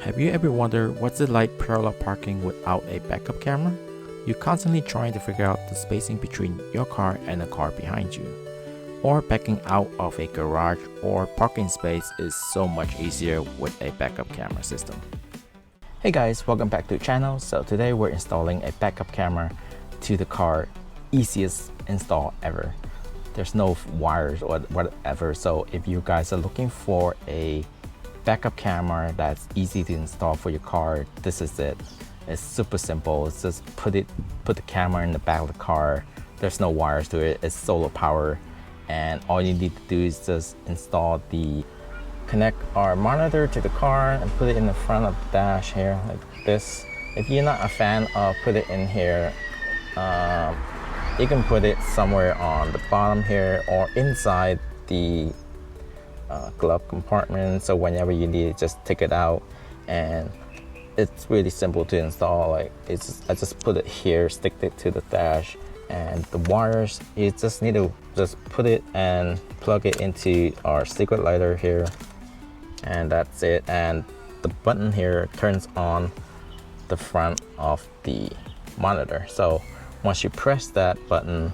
Have you ever wondered what's it like parallel parking without a backup camera? You're constantly trying to figure out the spacing between your car and the car behind you. Or backing out of a garage or parking space is so much easier with a backup camera system. Hey guys, welcome back to the channel. So today we're installing a backup camera to the car. Easiest install ever. There's no wires or whatever, so if you guys are looking for a backup camera that's easy to install for your car, this is it. It's super simple. It's just put the camera in the back of the car. There's no wires to it. It's solar power, and all you need to do is just connect our monitor to the car and put it in the front of the dash here like this. If you're not a fan of put it in here, you can put it somewhere on the bottom here or inside the glove compartment, so whenever you need it, just take it out. And it's really simple to install. I just put it here, stick it to the dash, and the wires, you just need to just put it and plug it into our secret lighter here, and that's it. And the button here turns on the front of the monitor. So once you press that button,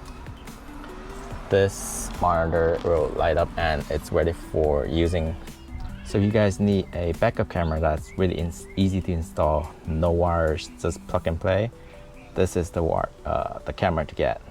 this monitor will light up and it's ready for using. So if you guys need a backup camera that's really easy to install, no wires, just plug and play, this is the camera to get.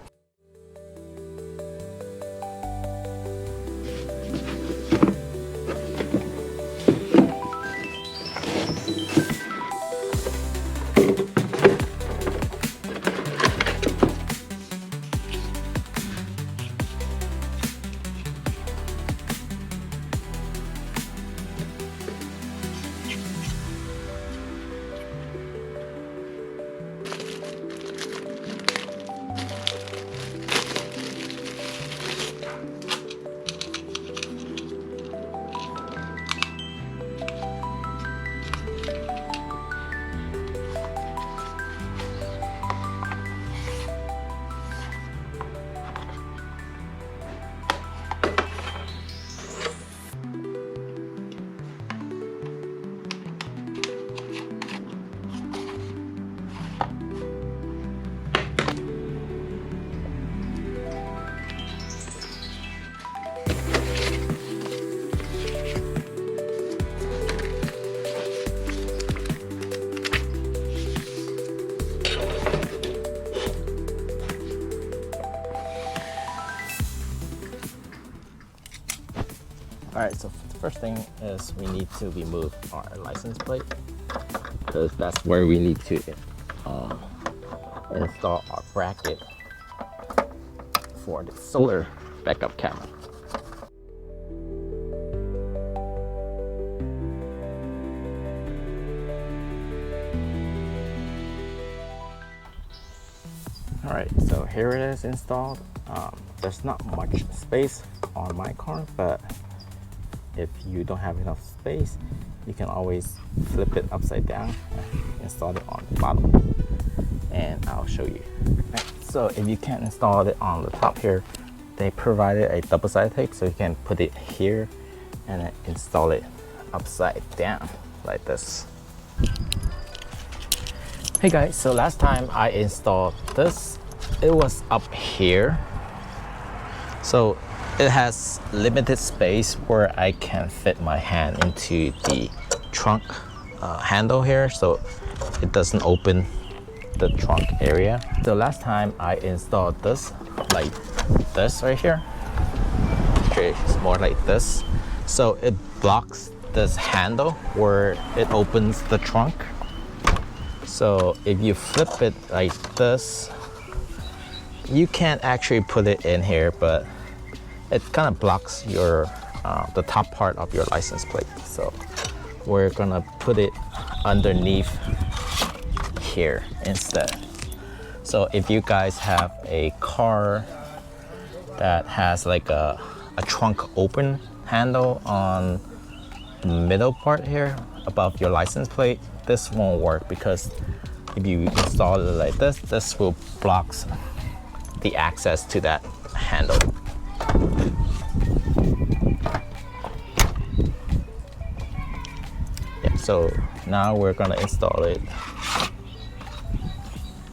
Alright, so the first thing is we need to remove our license plate, because that's where we need to install our bracket for the solar backup camera. Alright, so here it is installed. There's not much space on my car, but if you don't have enough space, you can always flip it upside down and install it on the bottom, and I'll show you. Right, so if you can't install it on the top here, they provided a double-sided tape, so you can put it here and then install it upside down like this. Hey guys, so last time I installed this, it was up here, so it has limited space where I can fit my hand into the trunk handle here, so it doesn't open the trunk area. So last time I installed this like this right here. Okay, it's more like this. So it blocks this handle where it opens the trunk. So if you flip it like this, you can't actually put it in here, but it kind of blocks your the top part of your license plate. So we're gonna put it underneath here instead. So if you guys have a car that has like a trunk open handle on the middle part here above your license plate, this won't work, because if you install it like this, this will block the access to that handle. So now we're gonna install it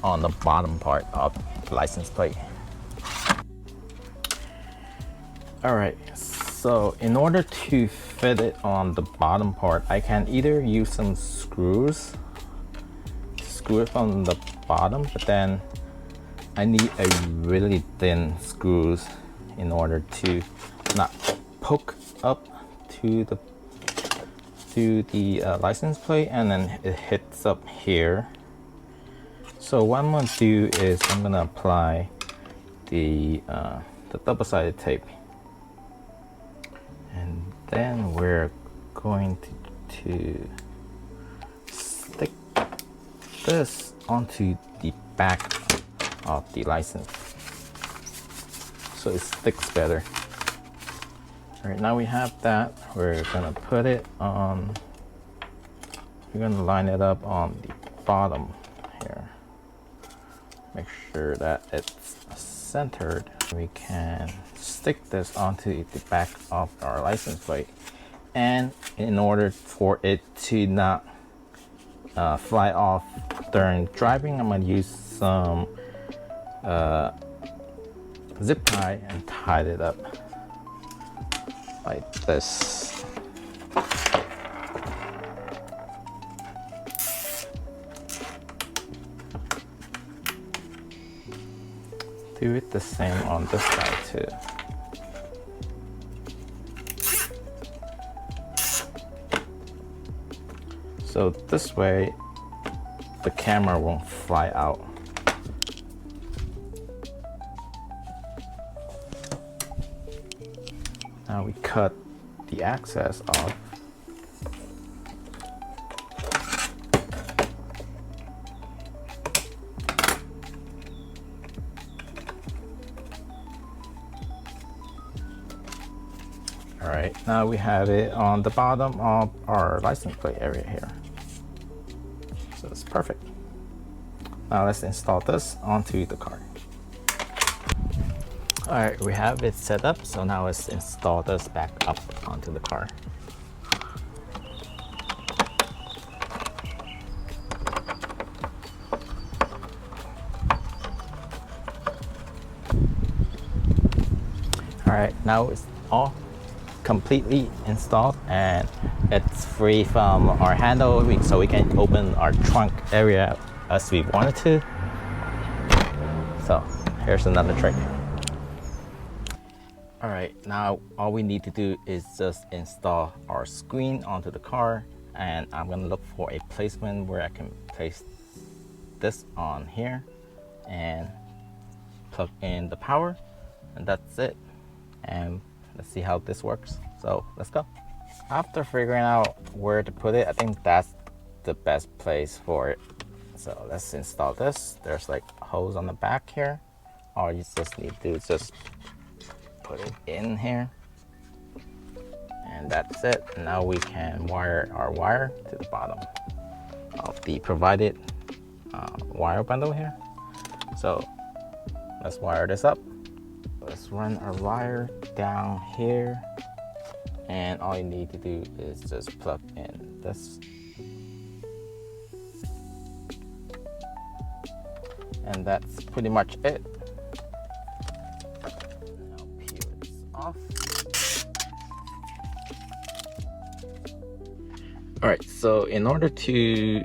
on the bottom part of the license plate. Alright, so in order to fit it on the bottom part, I can either use some screws to screw it from the bottom, but then I need a really thin screws in order to not poke up to the license plate and then it hits up here. So what I'm going to do is I'm going to apply the double-sided tape, and then we're going to stick this onto the back of the license so it sticks better. All right, now we have that. We're gonna put it on, we're gonna line it up on the bottom here. Make sure that it's centered. We can stick this onto the back of our license plate. And in order for it to not fly off during driving, I'm gonna use some zip tie and tie it up like this. Do it the same on this side too. So this way the camera won't fly out. Now we cut the access off. All right, now we have it on the bottom of our license plate area here. So it's perfect. Now let's install this onto the car. All right, we have it set up, so now let's install this back up onto the car. All right, now it's all completely installed and it's free from our handle, so we can open our trunk area as we wanted to. So here's another trick. All right, now all we need to do is just install our screen onto the car, and I'm gonna look for a placement where I can place this on here and plug in the power, and that's it. And let's see how this works. So let's go. After figuring out where to put it, I think that's the best place for it. So let's install this. There's like a hose on the back here. All you just need to do is just put it in here, and that's it. Now we can wire our wire to the bottom of the provided wire bundle here. So let's wire this up. Let's run our wire down here, and all you need to do is just plug in this, and that's pretty much it. Now peel this off. All right, so in order to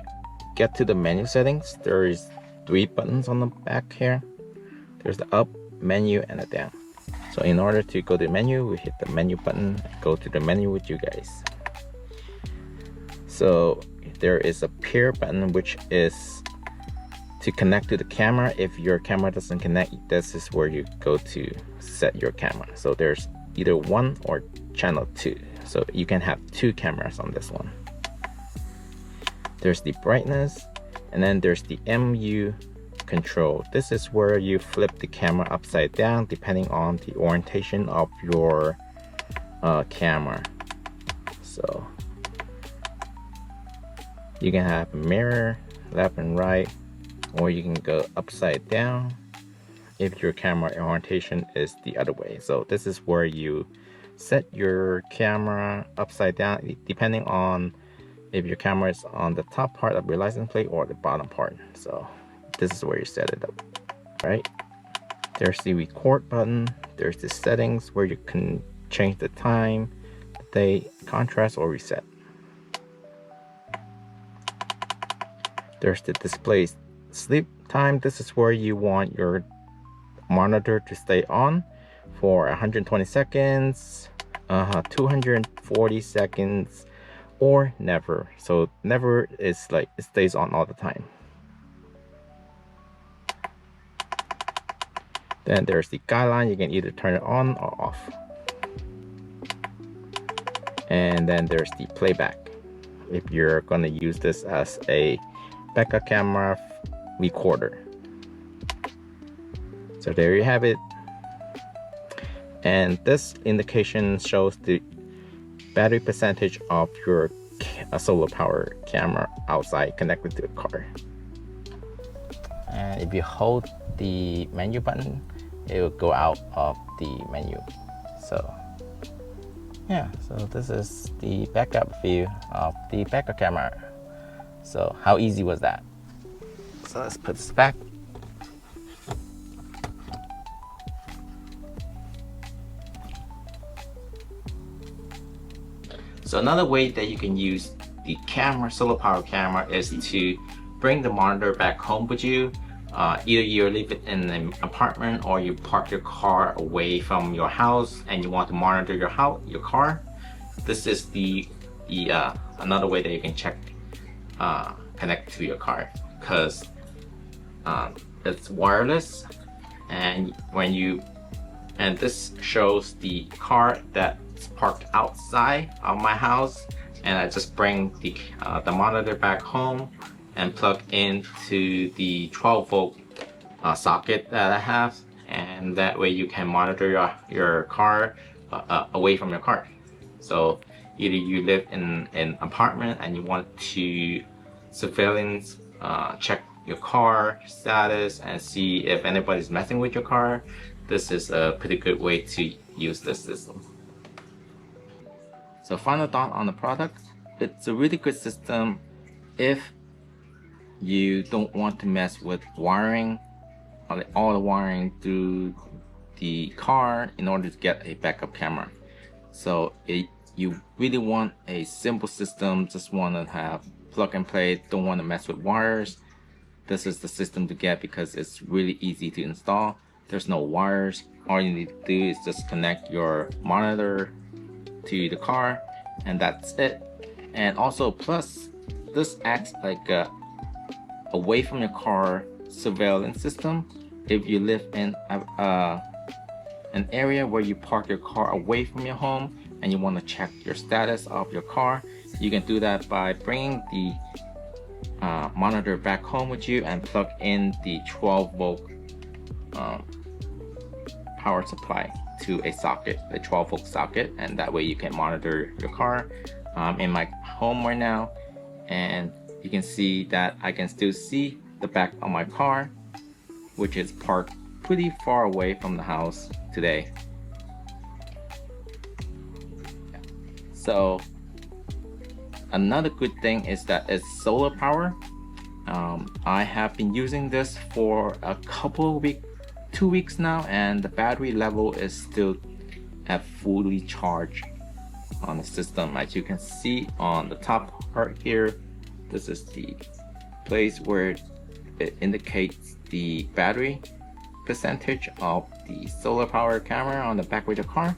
get to the menu settings, there is 3 buttons on the back here. There's the up, menu, and the down. So in order to go to the menu, we hit the menu button, go to the menu with you guys. So there is a pair button, which is to connect to the camera. If your camera doesn't connect, this is where you go to set your camera. So there's either 1 or channel 2. So you can have 2 cameras on this one. There's the brightness, and then there's the MU control. This is where you flip the camera upside down depending on the orientation of your camera. So you can have a mirror left and right, or you can go upside down if your camera orientation is the other way. So this is where you set your camera upside down depending on if your camera is on the top part of your license plate or the bottom part. So this is where you set it up, right? There's the record button. There's the settings where you can change the time, the day, contrast, or reset. There's the display sleep time. This is where you want your monitor to stay on for 120 seconds, 240 seconds, or never. So never is like it stays on all the time. Then there's the guideline. You can either turn it on or off. And then there's the playback. If you're going to use this as a backup camera recorder. So there you have it. And this indication shows the battery percentage of your solar power camera outside connected to the car. And if you hold the menu button, it will go out of the menu. So yeah, so this is the backup view of the backup camera. So how easy was that? So let's put this back. So another way that you can use the camera, solar power camera, is to bring the monitor back home with you. Either you live in an apartment or you park your car away from your house and you want to monitor your car. This is the another way that you can check connect to your car, because it's wireless, and this shows the car that's parked outside of my house, and I just bring the monitor back home and plug into the 12-volt socket that I have, and that way you can monitor your car away from your car. So either you live in an apartment and you want to surveillance check your car status and see if anybody's messing with your car, this is a pretty good way to use this system. So final thought on the product: it's a really good system if you don't want to mess with wiring, all the wiring through the car in order to get a backup camera. So you really want a simple system, just want to have plug and play, don't want to mess with wires. This is the system to get because it's really easy to install. There's no wires. All you need to do is just connect your monitor to the car, and that's it. And also, plus, this acts like a away from your car surveillance system. If you live in an area where you park your car away from your home and you want to check your status of your car, you can do that by bringing the monitor back home with you and plug in the 12-volt power supply to a socket, a 12-volt socket, and that way you can monitor your car. I'm in my home right now, and you can see that I can still see the back of my car, which is parked pretty far away from the house today. So another good thing is that it's solar power. I have been using this for a couple of weeks, 2 weeks now, and the battery level is still at fully charged on the system. As you can see on the top part here, this is the place where it indicates the battery percentage of the solar power camera on the back of the car.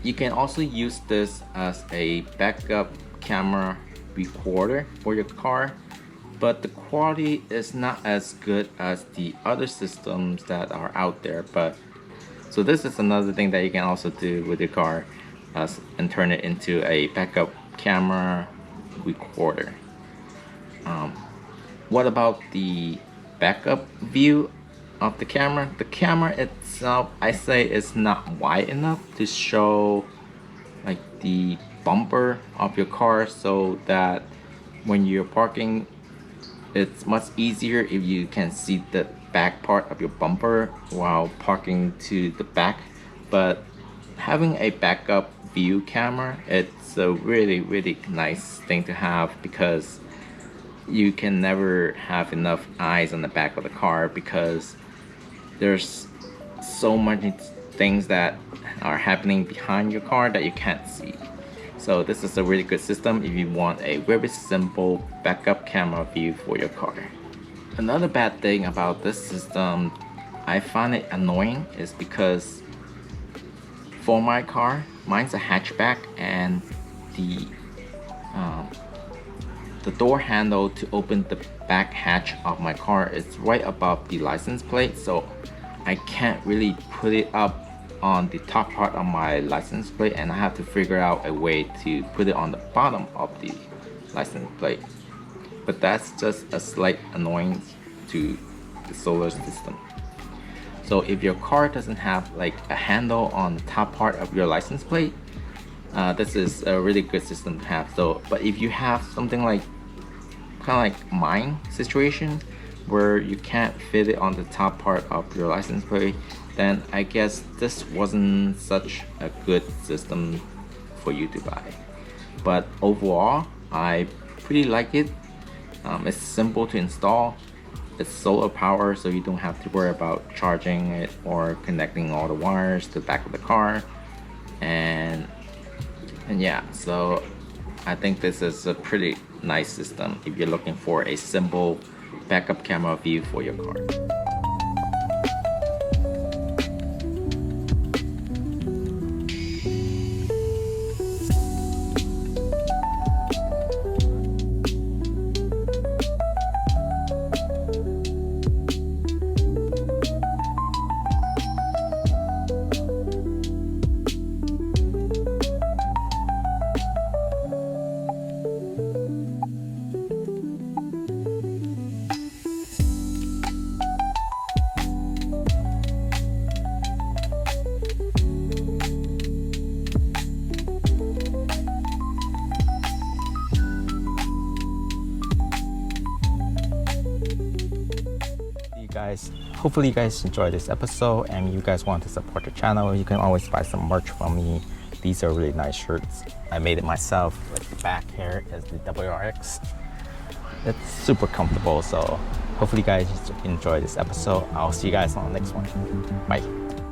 You can also use this as a backup camera recorder for your car, but the quality is not as good as the other systems that are out there. But so this is another thing that you can also do with your car, and turn it into a backup camera recorder. What about the backup view of the camera? The camera itself, I say, is not wide enough to show like the bumper of your car, so that when you're parking, it's much easier if you can see the back part of your bumper while parking to the back. But having a backup view camera, it's a really nice thing to have, because you can never have enough eyes on the back of the car, because there's so many things that are happening behind your car that you can't see. So this is a really good system if you want a very simple backup camera view for your car. Another bad thing about this system, I find it annoying, is because for my car, mine's a hatchback, and the the door handle to open the back hatch of my car is right above the license plate, so I can't really put it up on the top part of my license plate, and I have to figure out a way to put it on the bottom of the license plate. But that's just a slight annoyance to the solar system. So if your car doesn't have like a handle on the top part of your license plate, this is a really good system to have. So, but if you have something like kind of like mine situation, where you can't fit it on the top part of your license plate, then I guess this wasn't such a good system for you to buy. But overall, I pretty like it. It's simple to install. It's solar power, so you don't have to worry about charging it or connecting all the wires to the back of the car. And yeah, so I think this is a pretty nice system if you're looking for a simple backup camera view for your car. Guys, hopefully you guys enjoyed this episode, and you guys want to support the channel, you can always buy some merch from me. These are really nice shirts. I made it myself. Like the back here is the WRX. It's super comfortable, so hopefully you guys enjoy this episode. I'll see you guys on the next one. Bye.